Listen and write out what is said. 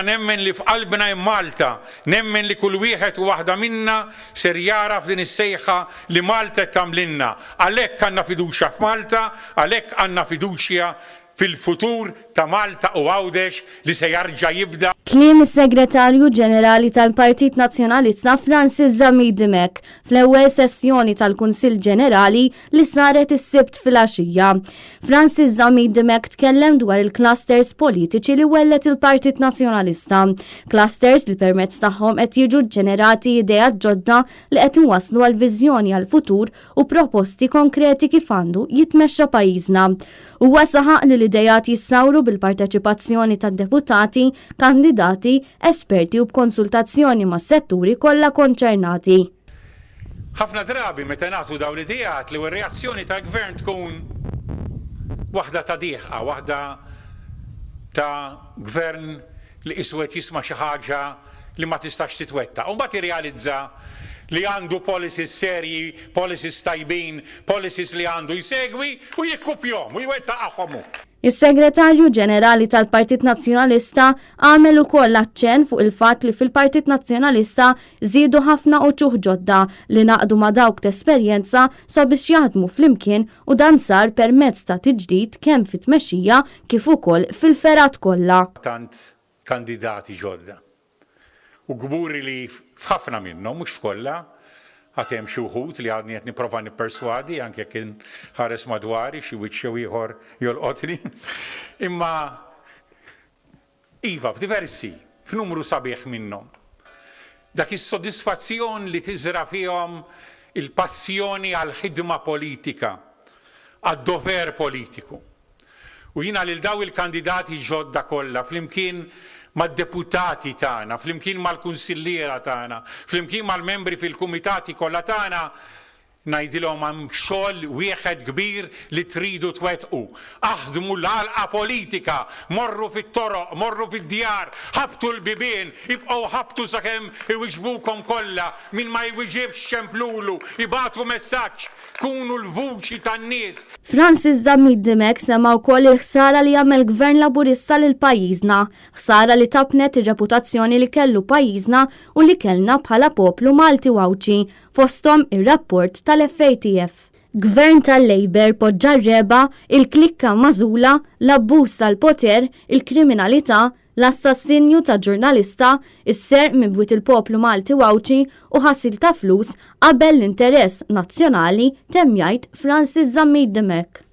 Nemmen li f'qalbna Malta, nemmen li kull wieħed u waħda minna ser jara f'din is-sejħa li Malta tagħmlilna. Għalhekk għandna fiduċja f'Malta, għalhekk għandna fiduċja fil-futur ta' Malta u Għawdex li se jarġa' jibda. Kliem is-Segretarju Ġenerali tal-Partit Nazzjonalista Francis Zamidimek fl-ewwel sessjoni tal-Kunsill Ġenerali li saret is-Sibt filgħaxija. Francis Zamidimek tkellem dwar il-clusters politiċi li wellet il-Partit Nazzjonalista. Clusters li permezz tagħhom qed jiġu ġenerati ideat ġodda li qed inwasslu għal viżjoni għal futur u proposti konkreti kif għandu jitmexxa pajjiżna. Huwa saħaq li l-idejat jissawru bil-parteċipazzjoni tad-deputati, kandidati, esperti u b'konsultazzjoni mas setturi kollha konċernati. Ħafna drabi meta nagħtu dawn l-idejat li r-reazzjoni tal-gvern tkun waħda ta' dieħqa, waħda ta' gvern li iswed jisma' xi ħaġa li ma tistax titwetta. U mbagħad irrealizza li għandu policies serji, policies tajbin, policies li għandu jsegwi u jikkupjhom u jwettaqhom. Is-Segretarju Ġenerali tal-Partit Nazzjonalista għamel ukoll aċċenn fuq il-fatt li fil-Partit Nazzjonalista żiedu ħafna uċuħ ġodda li naqdu ma' dawk t-esperjenza sabiex jaħdmu flimkien u dan sar permezz ta' tiġdid kemm fit-tmexxija kif ukoll fil-ferat kollha. Tant kandidati ġodda. U gburi li f'ħafna minnhom mhux f'kollha għatem xi wħud li għadni qed nipprova nipperswadi anke kien ħares madwari xi wiċċ ieħor jolqotni. Imma iva f'diversi, f'numru sabiħ minnhom. Dak is-sodisfazzjon li tiżra fihom il-passjoni għal ħidma politika, għad-dover politiku. U jiena lil daw il-kandidati ġodda kollha flimkien mad-deputati tagħna, flimkien mal-kunsilliera tagħna, flimkien mal-membri fil-kumitati kollha tagħna, ngħidilhom hemm xogħol wieħed kbir li tridu twettqu. Aħdmu l-għalqa politika, morru fit-toroq, morru fid-djar, ħabtu l-bibien, ibqgħu ħabtu sakemm iwiġbukom kollha, min ma jwiġibx xemplulu, ibatu messaġġ, kunu l-vuċi tan-nies. Francis Zamidimek semma wkoll il-ħsara li jagħmel gvern Laburista lil pajjiżna, ħsara li tabnet ir-reputazzjoni li kellu pajjiżna u li kellna bħala poplu Malti Wawċi, fosthom ir-rapport tal-FATF. Gvern tal-Labor poġġa r-reba, il-klikka mażula, l-abbuż tal-poter, il-kriminalità, l-assassinju ta' ġurnalista, is-serq mibwit il-poplu Malti Wawċi u ħassil ta' flus qabel l-interess nazzjonali temm jgħid Francis Zamidimek.